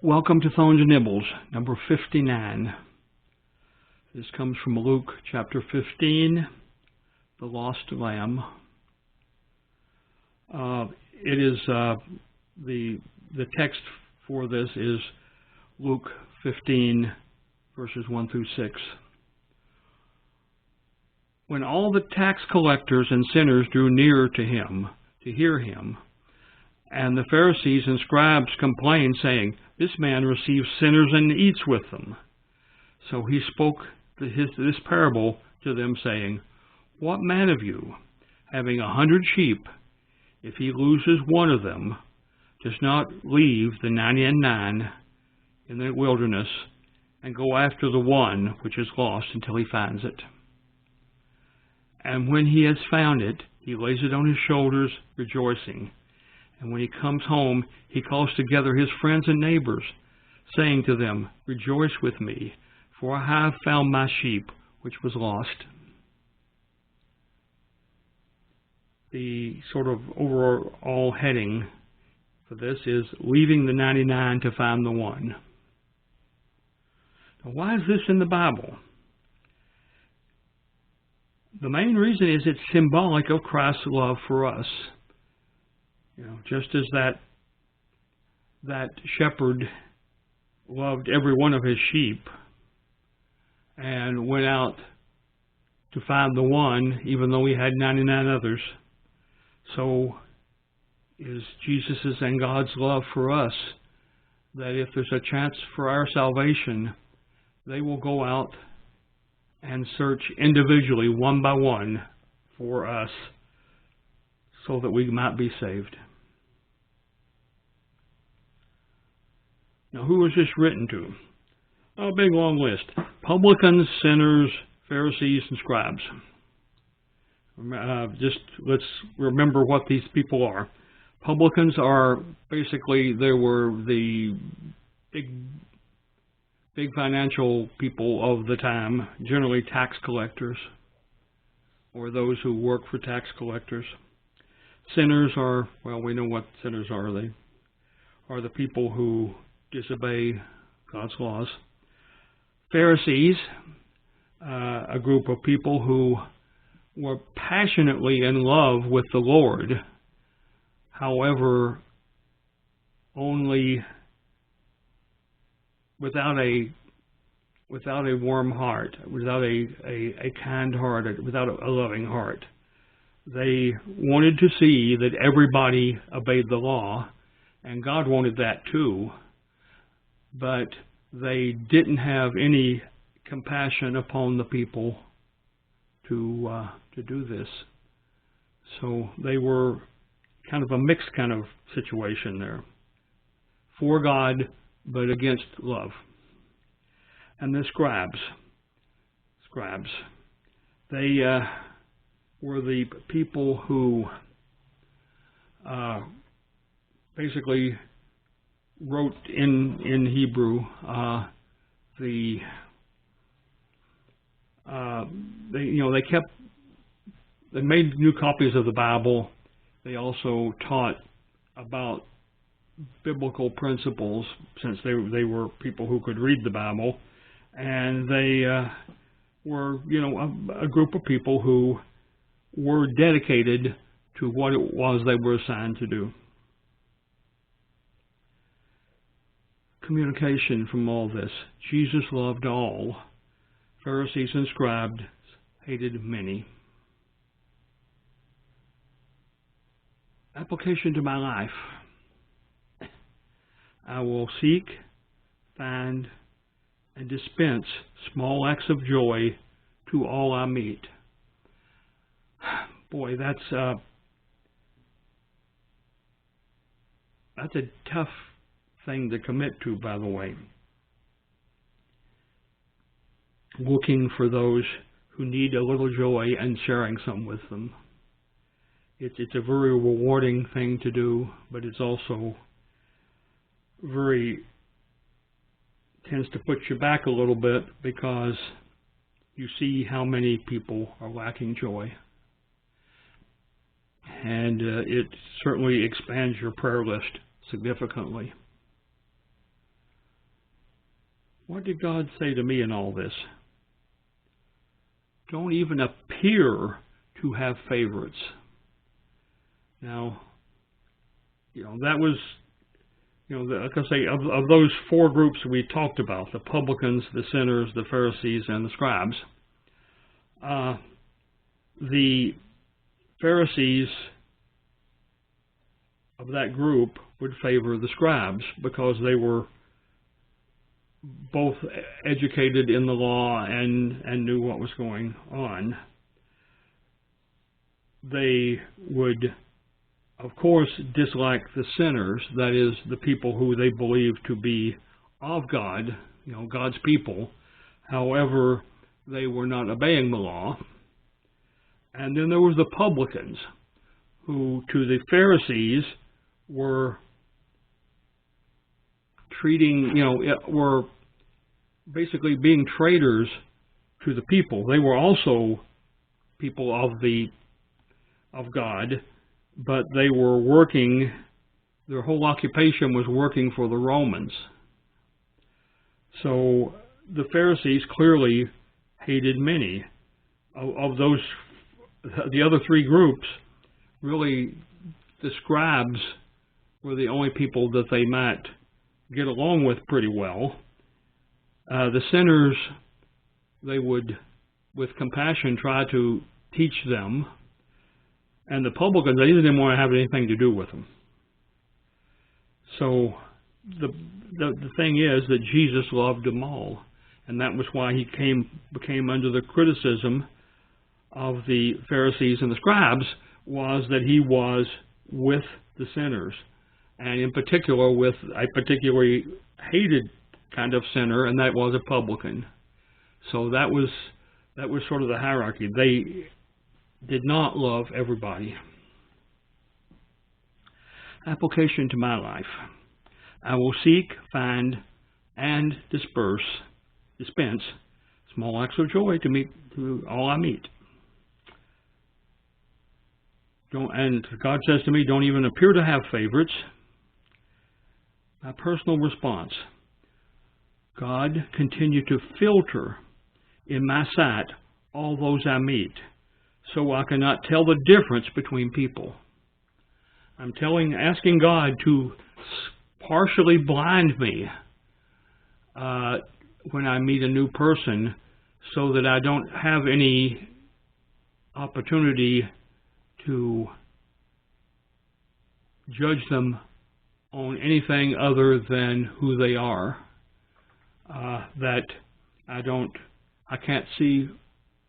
Welcome to Thone and Nibbles, number 59. This comes from Luke chapter 15, the lost lamb. The text for this is Luke 15, verses 1 through 6. When all the tax collectors and sinners drew near to him to hear him, and the Pharisees and Scrabs complained, saying, "This man receives sinners and eats with them." So he spoke this parable to them, saying, "What man of you, having 100 sheep, if he loses one of them, does not leave the 99 in the wilderness and go after the one which is lost until he finds it? And when he has found it, he lays it on his shoulders, rejoicing. And when he comes home, he calls together his friends and neighbors, saying to them, 'Rejoice with me, for I have found my sheep which was lost.'" The sort of overall heading for this is leaving the 99 to find the one. Now, why is this in the Bible? The main reason is it's symbolic of Christ's love for us. Just as that shepherd loved every one of his sheep and went out to find the one, even though he had 99 others, so is Jesus' and God's love for us, that if there's a chance for our salvation, they will go out and search individually, one by one, for us, so that we might be saved. Now, who was this written to? A big long list. Publicans, sinners, Pharisees, and Scrabs. Let's remember what these people are. Publicans are basically, they were the big financial people of the time, generally tax collectors, or those who work for tax collectors. Sinners are, well, we know what sinners are. They are the people who disobey God's laws. Pharisees, a group of people who were passionately in love with the Lord, however, only without a warm heart, without a kind heart, without a loving heart. They wanted to see that everybody obeyed the law, and God wanted that too, but they didn't have any compassion upon the people to do this. So they were kind of a mixed kind of situation there. For God, but against love. And the Scrabs, they were the people who basically wrote in Hebrew. They made new copies of the Bible. They also taught about biblical principles, since they were people who could read the Bible, and they were a group of people who were dedicated to what it was they were assigned to do. Communication from all this. Jesus loved all. Pharisees and Scrabs hated many. Application to my life. I will seek, find, and dispense small acts of joy to all I meet. Boy, that's a tough thing to commit to, by the way. Looking for those who need a little joy and sharing some with them. It's a very rewarding thing to do, but it's also tends to put you back a little bit, because you see how many people are lacking joy. And it certainly expands your prayer list significantly. What did God say to me in all this? Don't even appear to have favorites. Now, that was, like I say, of those four groups we talked about, the publicans, the sinners, the Pharisees, and the Scrabs, the Pharisees of that group would favor the Scrabs because they were both educated in the law and knew what was going on. They would, of course, dislike the sinners, that is, the people who they believed to be of God, God's people. However, they were not obeying the law. And then there was the publicans, who to the Pharisees were were basically being traitors to the people. They were also people of God, but they were working, their whole occupation was working for the Romans. So the Pharisees clearly hated many. Of those, the other three groups, really the Scrabs were the only people that they might get along with pretty well. The sinners, they would, with compassion, try to teach them. And the publicans, they didn't want to have anything to do with them. So the thing is that Jesus loved them all. And that was why he became under the criticism of the Pharisees and the Scrabs, was that he was with the sinners. And in particular with a particularly hated kind of sinner, and that was a publican. So that was sort of the hierarchy. They did not love everybody. Application to my life. I will seek, find, and dispense small acts of joy to all I meet. And God says to me, don't even appear to have favorites. My personal response. God, continue to filter in my sight all those I meet, so I cannot tell the difference between people. I'm asking God to partially blind me when I meet a new person, so that I don't have any opportunity to judge them on anything other than who they are. That I can't see.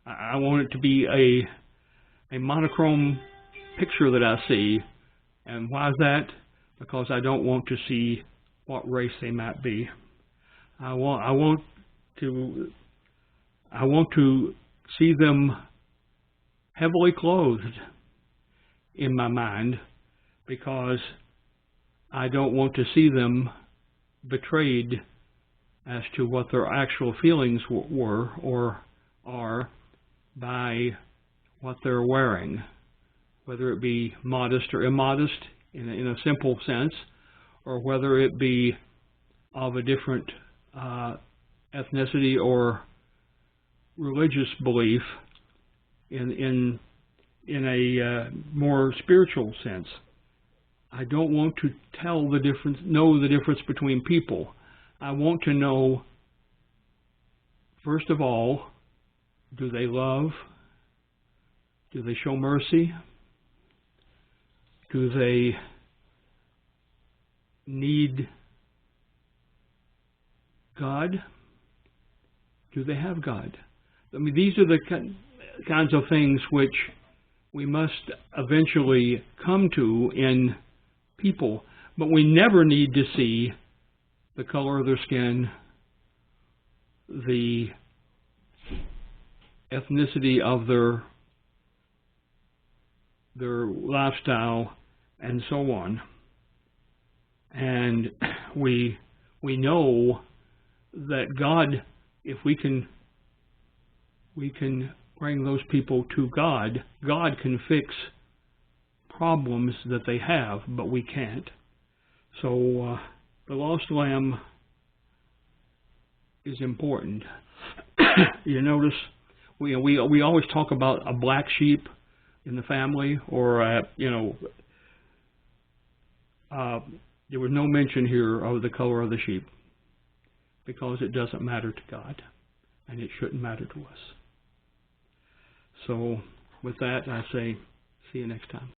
I want it to be a monochrome picture that I see. And why is that? Because I don't want to see what race they might be. I want to see them heavily clothed in my mind, because I don't want to see them betrayed as to what their actual feelings were or are by what they're wearing, whether it be modest or immodest in a simple sense, or whether it be of a different ethnicity or religious belief in a more spiritual sense. I don't want to know the difference between people. I want to know, first of all, do they love? Do they show mercy? Do they need God? Do they have God? I mean, these are the kinds of things which we must eventually come to in people, but we never need to see the color of their skin, the ethnicity of their lifestyle, and so on. And we know that God, if we can bring those people to God, God can fix problems that they have, but we can't. So the lost lamb is important. You notice we always talk about a black sheep in the family, or there was no mention here of the color of the sheep, because it doesn't matter to God, and it shouldn't matter to us. So with that, I say, see you next time.